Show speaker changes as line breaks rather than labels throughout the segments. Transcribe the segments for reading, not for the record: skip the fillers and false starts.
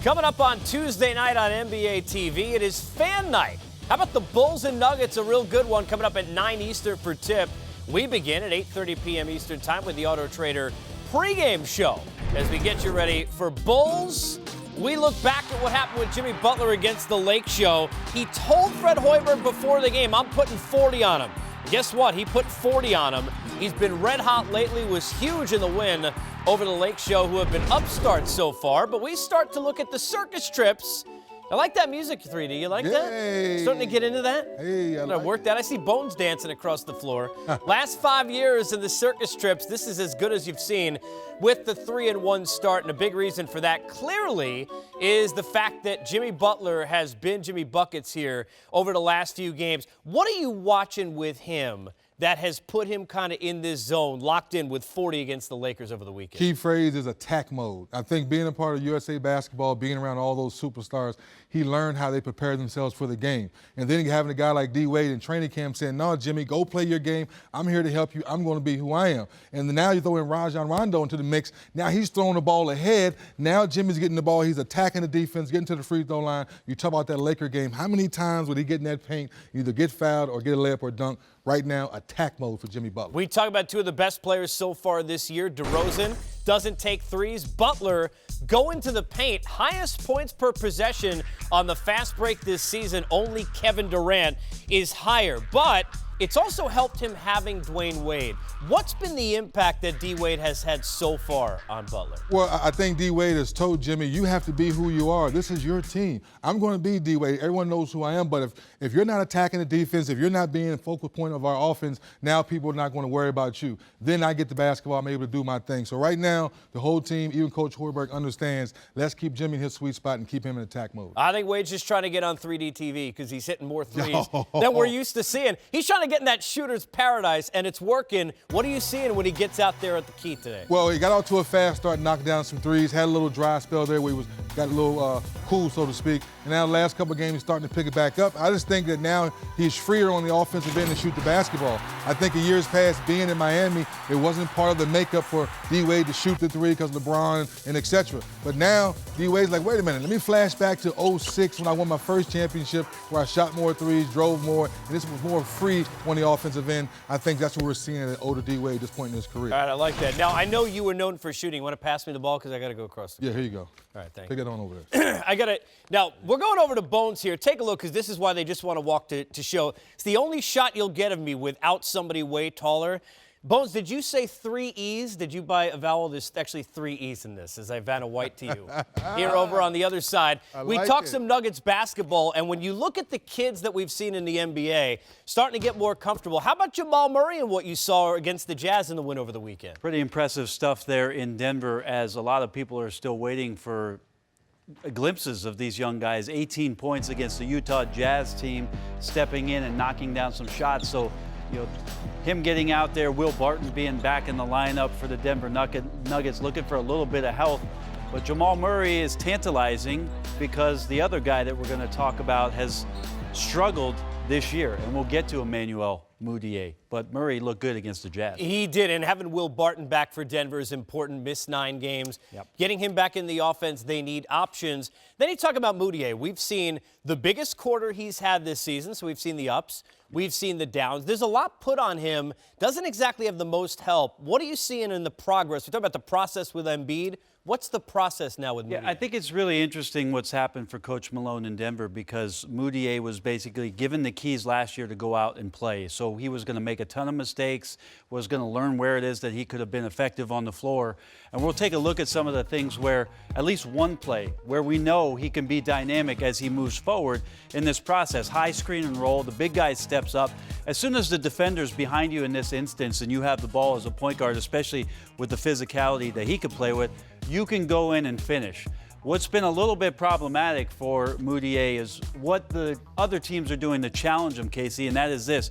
Coming up on Tuesday night on NBATV, it is fan night. How about the Bulls and Nuggets? A real good one coming up at 9 Eastern for tip. We begin at 8:30 p.m. Eastern time with the Auto Trader pregame show. As we get you ready for Bulls, we look back at what happened with Jimmy Butler against the Lake Show. He told Fred Hoiberg before the game, I'm putting 40 on him. Guess what? He put 40 on him. He's been red hot lately, was huge in the win over the Lake Show, who have been upstarts so far. But we start to look at the circus trips. I like that music, 3D. You like that? Starting to get into that?
Hey, I like
work that. I see Bones dancing across the floor. Last 5 years in the circus trips, this is as good as you've seen with the 3-1 start. And a big reason for that clearly is the fact that Jimmy Butler has been Jimmy Buckets here over the last few games. What are you watching with him that has put him kind of in this zone, locked in with 40 against the Lakers over the weekend?
Key phrase is attack mode. I think being a part of USA basketball, being around all those superstars, he learned how they prepare themselves for the game. And then having a guy like D. Wade in training camp saying, no, Jimmy, go play your game. I'm here to help you. I'm going to be who I am. And now you throw in Rajon Rondo into the mix. Now he's throwing the ball ahead. Now Jimmy's getting the ball. He's attacking the defense, getting to the free throw line. You talk about that Laker game. How many times would he get in that paint, either get fouled or get a layup or dunk? Right now, attack mode for Jimmy Butler.
We talk about two of the best players so far this year. DeRozan doesn't take threes. Butler going to the paint. Highest points per possession on the fast break this season. Only Kevin Durant is higher. But it's also helped him having Dwayne Wade. What's been the impact that D. Wade has had so far on Butler?
Well, I think D. Wade has told Jimmy, you have to be who you are. This is your team. I'm going to be D. Wade. Everyone knows who I am, but if you're not attacking the defense, if you're not being the focal point of our offense, now people are not going to worry about you. Then I get the basketball, I'm able to do my thing. So right now, the whole team, even Coach Hoiberg understands, let's keep Jimmy in his sweet spot and keep him in attack mode.
I think Wade's just trying to get on 3D TV because he's hitting more threes than we're used to seeing. He's trying to get in that shooter's paradise, and it's working. What are you seeing when he gets out there at the key today?
Well, he got out to a fast start, knocked down some threes, had a little dry spell there where he got a little cool, so to speak. And now the last couple of games, he's starting to pick it back up. I just think that now he's freer on the offensive end to shoot the basketball. I think in years past, being in Miami, it wasn't part of the makeup for D. Wade to shoot the three because LeBron and et cetera. But now D. Wade's like, wait a minute, let me flash back to 06 when I won my first championship where I shot more threes, drove more, and this was more free on the offensive end. I think that's what we're seeing at older D. Wade at this point in his career.
All right, I like that. Now, I know you were known for shooting. You want to pass me the ball because I got to go across the
Yeah, here you go.
All right, thanks.
Take it on over there.
I got it. Now, we're going over to Bones here. Take a look because this is why they just want to walk to show. It's the only shot you'll get of me without somebody way taller. Bones, did you say 3 E's? Did you buy a vowel? There's actually 3 E's in this, as I Vanna White to you. Here over on the other side, we talk some Nuggets basketball, and when you look at the kids that we've seen in the NBA starting to get more comfortable, how about Jamal Murray and what you saw against the Jazz in the win over the weekend?
Pretty impressive stuff there in Denver, as a lot of people are still waiting for glimpses of these young guys. 18 points against the Utah Jazz team, stepping in and knocking down some shots. So, you know, him getting out there, Will Barton being back in the lineup for the Denver Nuggets, looking for a little bit of health. But Jamal Murray is tantalizing because the other guy that we're going to talk about has struggled this year, and we'll get to Emmanuel Mudiay. But Murray looked good against the Jazz.
He did, and having Will Barton back for Denver is important. Missed 9 games.
Yep.
Getting him back in the offense, they need options. Then you talk about Mudiay. We've seen the biggest quarter he's had this season, so we've seen the ups. We've seen the downs. There's a lot put on him. Doesn't exactly have the most help. What are you seeing in the progress? We talk about the process with Embiid. What's the process now with Mudiay?
Yeah, I think it's really interesting what's happened for Coach Malone in Denver, because Mudiay was basically given the keys last year to go out and play. So he was going to make a ton of mistakes, was going to learn where it is that he could have been effective on the floor. And we'll take a look at some of the things where, at least one play, where we know he can be dynamic as he moves forward in this process. High screen and roll, the big guy steps up. As soon as the defender's behind you in this instance and you have the ball as a point guard, especially with the physicality that he could play with, you can go in and finish. What's been a little bit problematic for Mudiay is what the other teams are doing to challenge him, Casey, and that is this.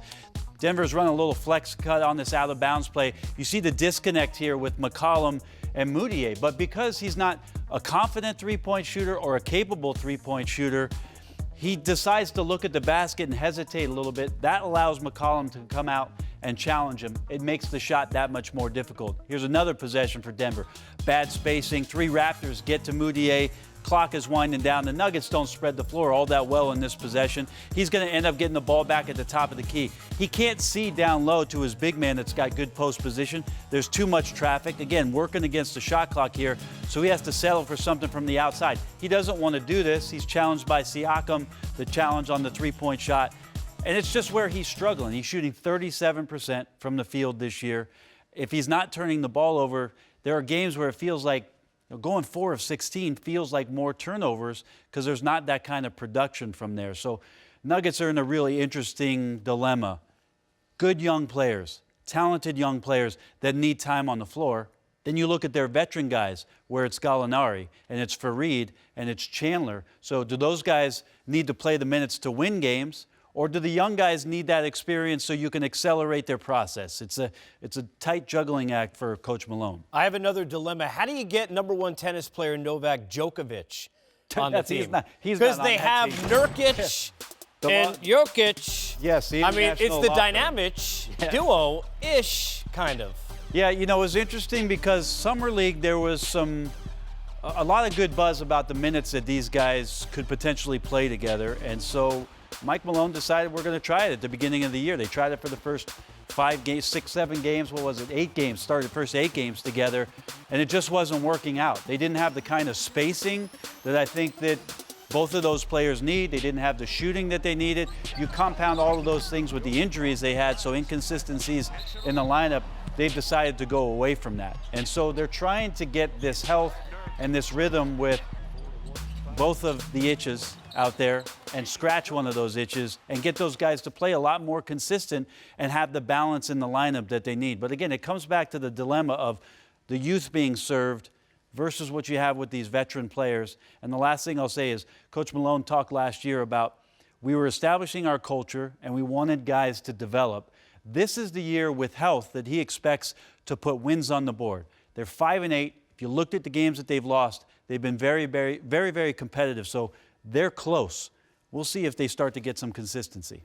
Denver's run a little flex cut on this out-of-bounds play. You see the disconnect here with McCollum and Mudiay, but because he's not a confident three-point shooter or a capable three-point shooter, he decides to look at the basket and hesitate a little bit. That allows McCollum to come out and challenge him, it makes the shot that much more difficult. Here's another possession for Denver. Bad spacing. 3 Raptors get to Mudiay. Clock is winding down. The Nuggets don't spread the floor all that well in this possession. He's going to end up getting the ball back at the top of the key. He can't see down low to his big man that's got good post position. There's too much traffic. Again, working against the shot clock here, so he has to settle for something from the outside. He doesn't want to do this. He's challenged by Siakam, the challenge on the three-point shot. And it's just where he's struggling. He's shooting 37% from the field this year. If he's not turning the ball over, there are games where it feels like going 4 of 16 feels like more turnovers because there's not that kind of production from there. So Nuggets are in a really interesting dilemma. Good young players, talented young players that need time on the floor. Then you look at their veteran guys where it's Gallinari and it's Fareed and it's Chandler. So do those guys need to play the minutes to win games? Or do the young guys need that experience so you can accelerate their process? It's a tight juggling act for Coach Malone.
I have another dilemma. How do you get #1 tennis player Novak Djokovic on the team? Because they have Nurkic and Jokic.
Yes,
I mean, it's the dynamic duo-ish, kind of.
Yeah, you know, it was interesting because Summer League, there was a lot of good buzz about the minutes that these guys could potentially play together. And so Mike Malone decided we're going to try it at the beginning of the year. They tried it for the first 5 games, 6, 7 games. What was it? 8 games. Started the first 8 games together, and it just wasn't working out. They didn't have the kind of spacing that I think that both of those players need. They didn't have the shooting that they needed. You compound all of those things with the injuries they had, so inconsistencies in the lineup, they've decided to go away from that. And so they're trying to get this health and this rhythm with both of the itches out there and scratch one of those itches and get those guys to play a lot more consistent and have the balance in the lineup that they need. But again, it comes back to the dilemma of the youth being served versus what you have with these veteran players. And the last thing I'll say is Coach Malone talked last year about we were establishing our culture and we wanted guys to develop. This is the year with health that he expects to put wins on the board. They're 5-8. If you looked at the games that they've lost, they've been very, very, very, very competitive. So they're close. We'll see if they start to get some consistency.